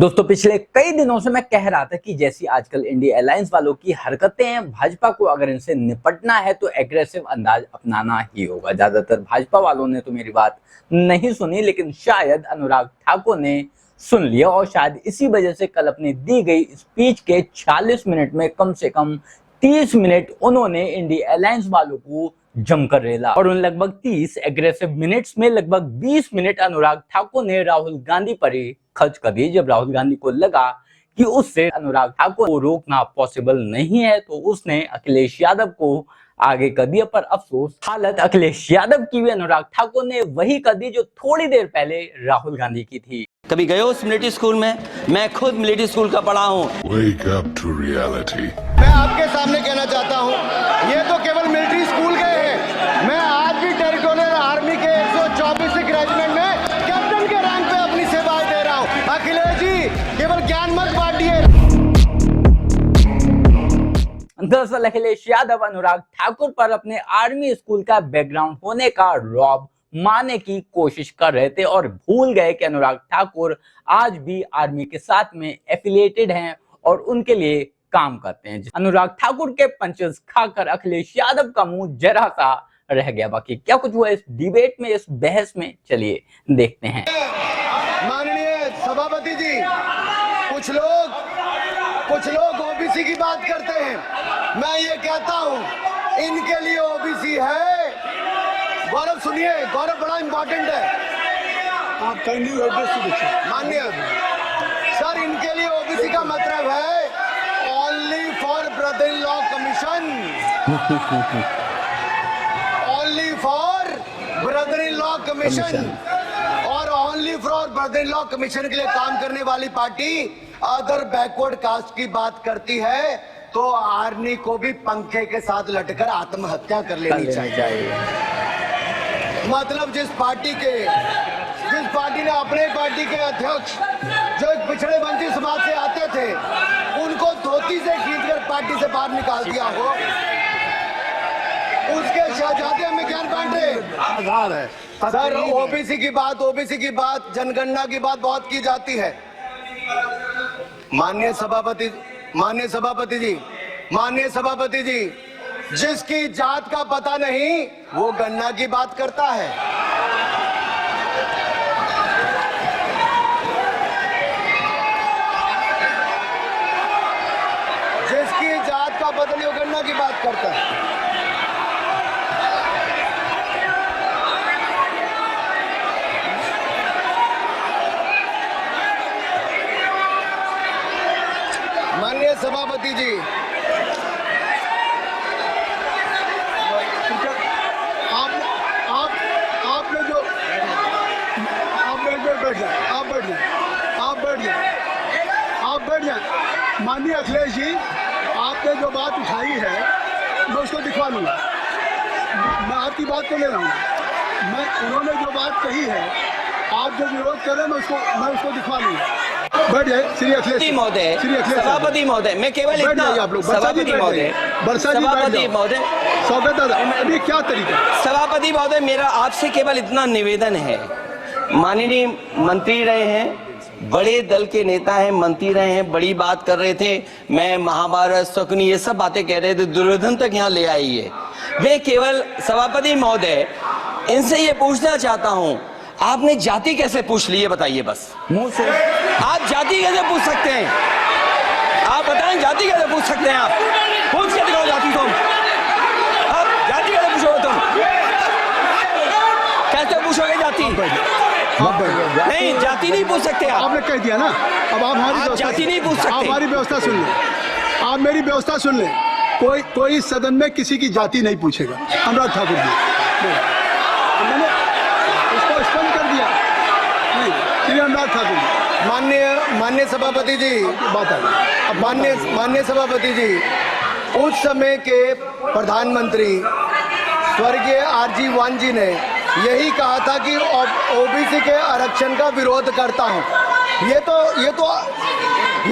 दोस्तों पिछले कई दिनों से मैं कह रहा था कि जैसी आजकल इंडिया अलायंस वालों की हरकतें हैं, भाजपा को अगर इनसे निपटना है तो एग्रेसिव अंदाज अपनाना ही होगा। ज्यादातर भाजपा वालों ने तो मेरी बात नहीं सुनी, लेकिन शायद अनुराग ठाकुर ने सुन लिया और शायद इसी वजह से कल अपनी दी गई स्पीच के 40 मिनट में कम से कम 30 मिनट उन्होंने इंडिया अलायंस वालों को जमकर रेला और उन लगभग 30 एग्रेसिव मिनट्स में लगभग 20 मिनट अनुराग ठाकुर ने राहुल गांधी पर ही खर्च कर दिए। जब राहुल गांधी को लगा कि उससे अनुराग ठाकुर को रोकना पॉसिबल नहीं है तो उसने अखिलेश यादव को आगे कर दिया। पर अफसोस हालत अखिलेश यादव की भी अनुराग ठाकुर ने वही कर दी जो थोड़ी देर पहले राहुल गांधी की थी। कभी गए हो मिलिट्री स्कूल में? मैं खुद मिलिट्री स्कूल का पढ़ा हूँ। Wake up to reality. मैं आपके सामने कहना चाहता हूँ, ये तो केवल मिलिट्री स्कूल गए हैं। मैं आज भी टेरिटोरियल आर्मी के 124 रेजिमेंट में कैप्टन के रैंक पे अपनी सेवाएं दे रहा हूँ। अखिलेश जी केवल ज्ञान मत बांटिए। दरअसल अखिलेश यादव अनुराग ठाकुर पर अपने आर्मी स्कूल का बैकग्राउंड होने का रौब मारने की कोशिश कर रहे थे और भूल गए कि अनुराग ठाकुर आज भी आर्मी के साथ में एफिलिएटेड हैं और उनके लिए काम करते हैं। अनुराग ठाकुर के पंचेस खाकर अखिलेश यादव का मुंह जरा सा रह गया। बाकी क्या कुछ हुआ इस डिबेट में, इस बहस में, चलिए देखते हैं। माननीय सभापति जी, कुछ लोग ओबीसी की बात करते हैं। मैं ये कहता हूँ, इनके लिए ओबीसी है। गौरव सुनिए, गौरव बड़ा इंपॉर्टेंट है। आप काइंडली माननीय सर, इनके लिए ओबीसी का मतलब है only for brother in law commission, only for brother in law commission. और only for brother in law commission के लिए काम करने वाली पार्टी अदर बैकवर्ड कास्ट की बात करती है तो आर्मी को भी पंखे के साथ लटकर आत्महत्या कर लेनी चाहिए। मतलब जिस पार्टी ने अपने पार्टी के अध्यक्ष जो एक पिछड़े वंचित समाज से आते थे उनको धोती से खींचकर पार्टी से बाहर निकाल दिया हो, उसके शहजादे हमें ज्ञान बांट रहे। सर, ओबीसी की बात जनगणना की बात बहुत की जाती है। माननीय सभापति जी, जिसकी जात का पता नहीं वो गन्ना की बात करता है। जिसकी जात का पता नहीं वो गन्ना की बात करता है। माननीय सभापति जी, आप बैठ जाए। माननीय अखिलेश जी, आपने जो बात उठाई है मैं उसको दिखवा लूँगा। मैं आपकी बात को ले रहा हूँ। उन्होंने जो बात कही है, आप जो विरोध कर रहे हैं मैं उसको दिखवा लूँगा। बैठ जाए श्री अखिलेश महोदय, सभापति महोदय, मैं केवल इतना सभापति महोदय, स्वागत दादा, अभी क्या तरीका? सभापति महोदय, मेरा आपसे केवल इतना निवेदन है। माननीय मंत्री रहे हैं, बड़े दल के नेता हैं, मंत्री रहे हैं, बड़ी बात कर रहे थे। मैं महाभारत, शकुनी, ये सब बातें कह रहे थे, दुर्योधन तक यहाँ ले आई है। मैं केवल सभापति महोदय इनसे ये पूछना चाहता हूँ, आपने जाति कैसे पूछ ली है बताइए बस मुंह से। आप जाति कैसे पूछ सकते हैं? आप बताएं, जाति कैसे पूछ सकते हैं? आप पूछ के दिखाओ जाति। तुम आप जाति कैसे पूछोगे? तुम कैसे पूछोगे जाति? नहीं, जाति नहीं पूछ सकते आप। आपने कह दिया ना, अब आप हमारी जाति नहीं पूछ सकते। आप हमारी व्यवस्था सुन लें, आप मेरी व्यवस्था सुन लें। कोई सदन में किसी की जाति नहीं पूछेगा। अनुराग ठाकुर जी, मैंने इसको स्पष्ट कर दिया। नहीं, श्री अनुराग ठाकुर जी। माननीय सभापति जी, बात आ माननीय सभापति जी, उस समय के प्रधानमंत्री स्वर्गीय आरजी वान जी ने यही कहा था कि ओबीसी के आरक्षण का विरोध करता हूं। ये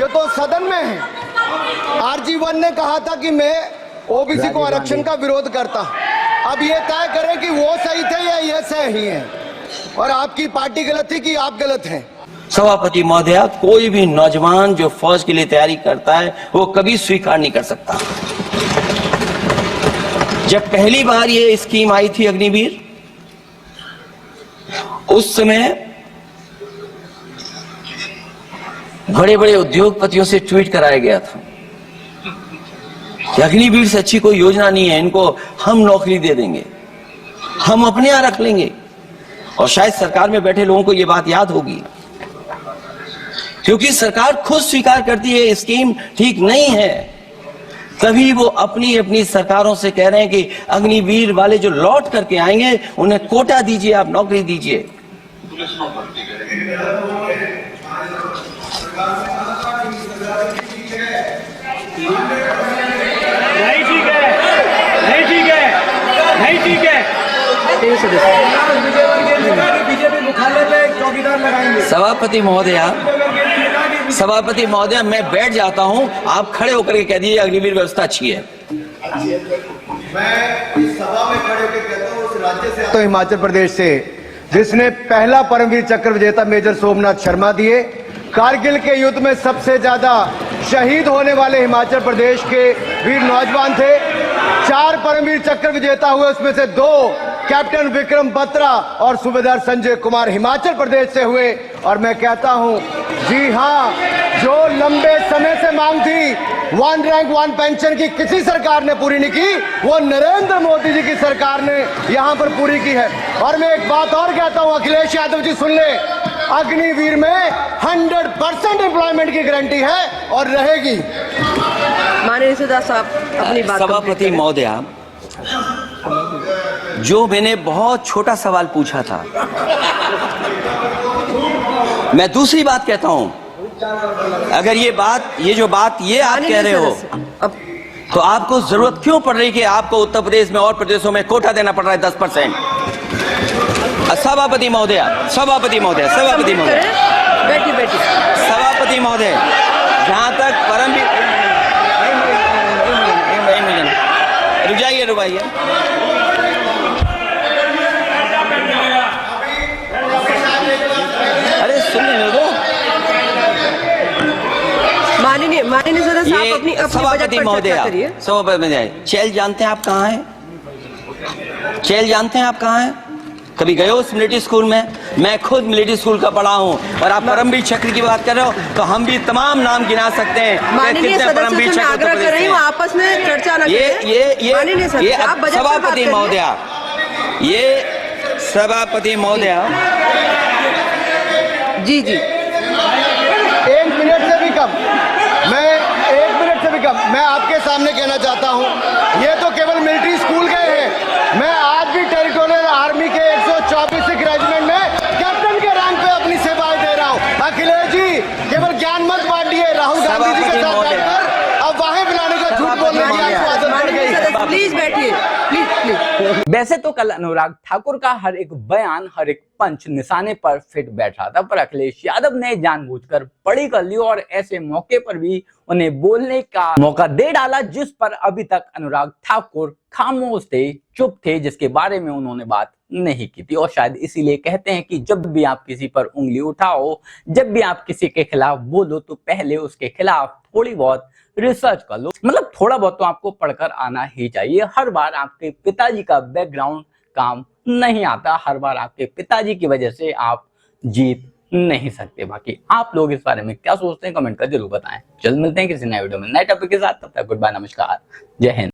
तो सदन में है। आरजी वन ने कहा था कि मैं ओबीसी को आरक्षण का विरोध करता हूं। अब ये तय करें कि वो सही थे या ये सही है, और आपकी पार्टी गलत थी कि आप गलत हैं। सभापति महोदया, कोई भी नौजवान जो फौज के लिए तैयारी करता है वो कभी स्वीकार नहीं कर सकता। जब पहली बार ये स्कीम आई थी अग्निवीर, उस समय बड़े बड़े उद्योगपतियों से ट्वीट कराया गया था कि अग्निवीर से अच्छी कोई योजना नहीं है, इनको हम नौकरी दे देंगे, हम अपने यहां रख लेंगे। और शायद सरकार में बैठे लोगों को यह बात याद होगी, क्योंकि सरकार खुद स्वीकार करती है स्कीम ठीक नहीं है, तभी वो अपनी अपनी सरकारों से कह रहे हैं कि अग्निवीर वाले जो लौट करके आएंगे उन्हें कोटा दीजिए, आप नौकरी दीजिए। नहीं ठीक है, नहीं ठीक है, नहीं ठीक है। बीजेपी मुख्यालय पे चौकीदार लगाएंगे। सभापति महोदया, मैं बैठ जाता हूं, आप खड़े होकर के कह दीजिए अग्निवीर व्यवस्था अच्छी है। मैं इस सभा में खड़े होकर कहता हूं, उस राज्य से तो हिमाचल प्रदेश से जिसने पहला परमवीर चक्र विजेता मेजर सोमनाथ शर्मा दिए। कारगिल के युद्ध में सबसे ज्यादा शहीद होने वाले हिमाचल प्रदेश के वीर नौजवान थे। 4 परमवीर चक्र विजेता हुए, उसमें से 2 कैप्टन विक्रम बत्रा और सूबेदार संजय कुमार हिमाचल प्रदेश से हुए। और मैं कहता हूं, जी हां, जो लंबे समय से मांग थी 1 रैंक 1 पेंशन की किसी सरकार ने पूरी नहीं की, वो नरेंद्र मोदी जी की सरकार ने यहां पर पूरी की है। और मैं एक बात और कहता हूं, अखिलेश यादव जी सुन ले, अग्निवीर में 100% एम्प्लॉयमेंट की गारंटी है और रहेगी। माननीय सुधा साहब अपनी बात। सभापति महोदया, जो मैंने बहुत छोटा सवाल पूछा था, मैं दूसरी बात कहता हूं। अगर ये जो बात आप कह रहे हो, तो आपको जरूरत क्यों पड़ रही कि आपको उत्तर प्रदेश में और प्रदेशों में कोटा देना पड़ रहा है 10%? सभापति महोदय, जहां तक परमवीर, रुक जाइए। अरे सुन लेने दो। माननीय सदस्य साहब अपनी सभापति महोदय, चेल जानते हैं आप कहाँ हैं? चेल जानते हैं आप कहाँ हैं? कभी गए हो उस मिलिट्री स्कूल में? मैं खुद मिलिट्री स्कूल का पढ़ा हूँ। और आप परमवीर चक्र की बात कर रहे हो, तो हम भी तमाम नाम गिना सकते हैं। माननीय परमवीर चक्र आग्रह कर रही हूँ, आपस में चर्चा न करें। ये सभापति महोदया, जी 1 मिनट से भी कम, मैं आपके सामने कहना चाहता हूं, ये तो केवल मिलिट्री स्कूल गए हैं। मैं आज भी टेरिटोरियल आर्मी के 124 रेजिमेंट में कैप्टन के रैंक पे अपनी सेवाएं दे रहा हूं। अखिलेश जी केवल ज्ञान मत बांटिए, राहुल गांधी जी के साथ बैठकर अब वाहे बुलाने का झूठ बोलने की आपको आदत पड़ गई। प्लीज बैठिए, प्लीज। वैसे तो कल अनुराग ठाकुर का हर एक बयान, हर एक पंच निशाने पर फिट बैठ रहा था, पर अखिलेश यादव ने जानबूझकर बड़ी कर ली और ऐसे मौके पर भी उन्हें बोलने का मौका दे डाला, जिस पर अभी तक अनुराग ठाकुर खामोश थे, चुप थे, जिसके बारे में उन्होंने बात नहीं की थी। और शायद इसीलिए कहते हैं कि जब भी आप किसी पर उंगली उठाओ, जब भी आप किसी के खिलाफ बोलो, तो पहले उसके खिलाफ थोड़ी बहुत रिसर्च कर लो। मतलब थोड़ा बहुत तो आपको पढ़कर आना ही चाहिए। हर बार आपके पिताजी का बैकग्राउंड काम नहीं आता, हर बार आपके पिताजी की वजह से आप जीत नहीं सकते। बाकी आप लोग इस बारे में क्या सोचते हैं, कमेंट कर जरूर बताएं। जल्द मिलते हैं किसी नए वीडियो में नए टॉपिक के साथ। तब तक गुड बाय, नमस्कार, जय हिंद।